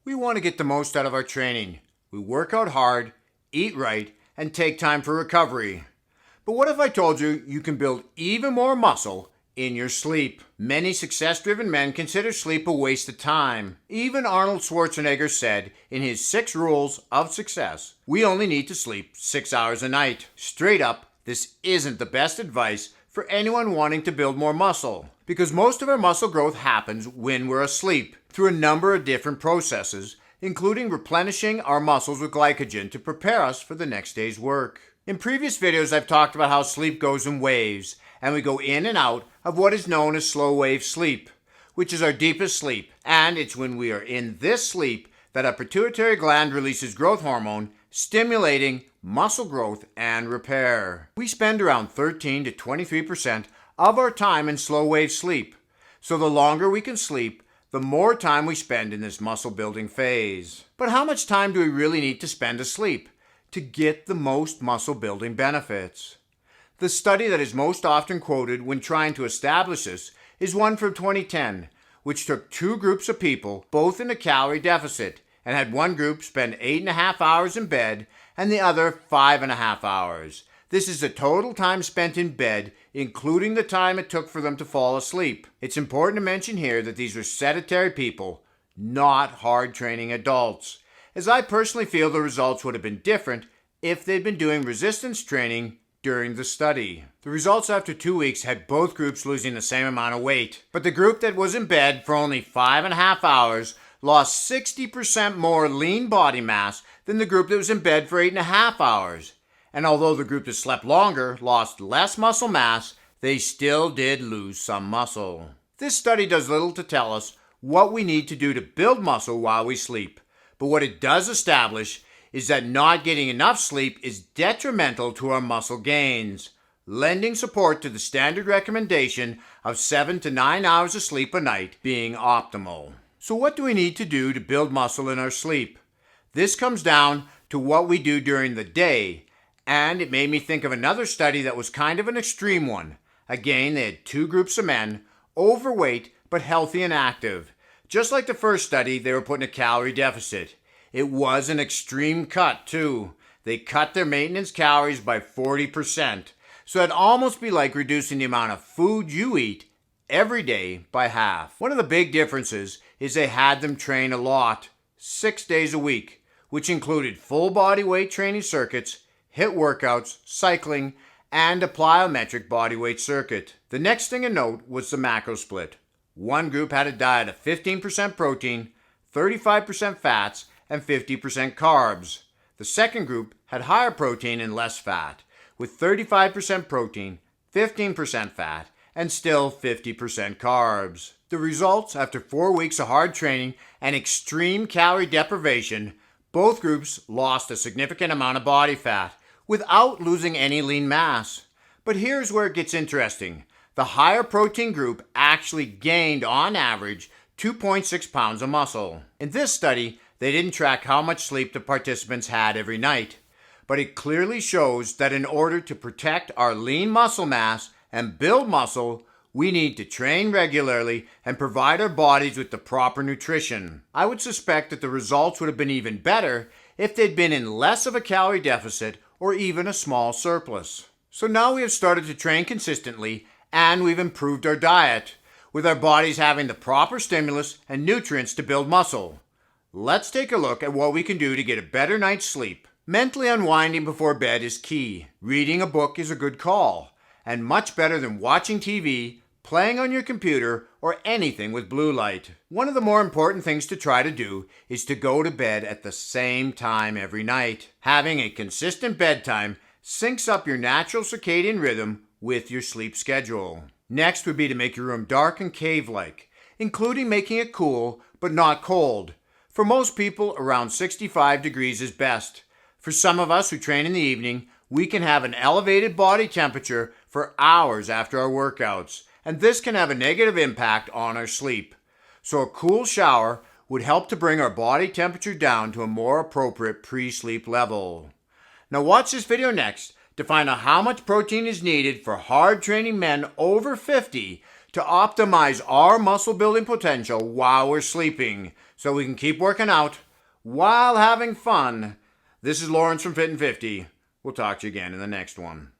We want to get the most out of our training. We work out hard, eat right, and take time for recovery. But what if I told you you can build even more muscle in your sleep? Many success-driven men consider sleep a waste of time. Even Arnold Schwarzenegger said in his 6 rules of success, we only need to sleep 6 hours a night. Straight up, this isn't the best advice for anyone wanting to build more muscle, because most of our muscle growth happens when we're asleep through a number of different processes, including replenishing our muscles with glycogen to prepare us for the next day's work. In previous videos, I've talked about how sleep goes in waves, and we go in and out of what is known as slow wave sleep, which is our deepest sleep, and it's when we are in this sleep that our pituitary gland releases growth hormone, stimulating muscle growth and repair. We spend around 13 to 23% of our time in slow wave sleep, so the longer we can sleep, the more time we spend in this muscle building phase. But how much time do we really need to spend asleep to get the most muscle building benefits? The study that is most often quoted when trying to establish this is one from 2010, which took 2 groups of people, both in a calorie deficit, and had one group spend 8.5 hours in bed and the other 5.5 hours. This is the total time spent in bed, including the time it took for them to fall asleep. It's important to mention here that these were sedentary people, not hard training adults, as I personally feel the results would have been different if they'd been doing resistance training during the study. The results after 2 weeks had both groups losing the same amount of weight, but the group that was in bed for only 5.5 hours lost 60% more lean body mass than the group that was in bed for 8.5 hours. And although the group that slept longer lost less muscle mass, they still did lose some muscle. This study does little to tell us what we need to do to build muscle while we sleep, but what it does establish is that not getting enough sleep is detrimental to our muscle gains, lending support to the standard recommendation of 7 to 9 hours of sleep a night being optimal. So what do we need to do to build muscle in our sleep? This comes down to what we do during the day, and it made me think of another study that was kind of an extreme one. Again, they had 2 groups of men, overweight but healthy and active. Just like the first study, they were put in a calorie deficit. It was an extreme cut too. They cut their maintenance calories by 40%. So it'd almost be like reducing the amount of food you eat every day by half. One of the big differences is they had them train a lot, 6 days a week, which included full body weight training circuits, HIIT workouts, cycling, and a plyometric bodyweight circuit. The next thing to note was the macro split. One group had a diet of 15% protein, 35% fats, and 50% carbs. The second group had higher protein and less fat, with 35% protein, 15% fat, and still 50% carbs. The results after 4 weeks of hard training and extreme calorie deprivation, both groups lost a significant amount of body fat without losing any lean mass. But here's where it gets interesting. The higher protein group actually gained on average 2.6 pounds of muscle. In this study, they didn't track how much sleep the participants had every night, but it clearly shows that in order to protect our lean muscle mass and build muscle, we need to train regularly and provide our bodies with the proper nutrition. I would suspect that the results would have been even better if they'd been in less of a calorie deficit or even a small surplus. So now we have started to train consistently and we've improved our diet, with our bodies having the proper stimulus and nutrients to build muscle. Let's take a look at what we can do to get a better night's sleep. Mentally unwinding before bed is key. Reading a book is a good call, and much better than watching TV, playing on your computer, or anything with blue light. One of the more important things to try to do is to go to bed at the same time every night. Having a consistent bedtime syncs up your natural circadian rhythm with your sleep schedule. Next would be to make your room dark and cave-like, including making it cool but not cold. For most people, around 65 degrees is best. For some of us who train in the evening, we can have an elevated body temperature for hours after our workouts, and this can have a negative impact on our sleep. So a cool shower would help to bring our body temperature down to a more appropriate pre-sleep level. Now watch this video next to find out how much protein is needed for hard training men over 50 to optimize our muscle building potential while we're sleeping, so we can keep working out while having fun. This is Lawrence from Fit and 50. We'll talk to you again in the next one.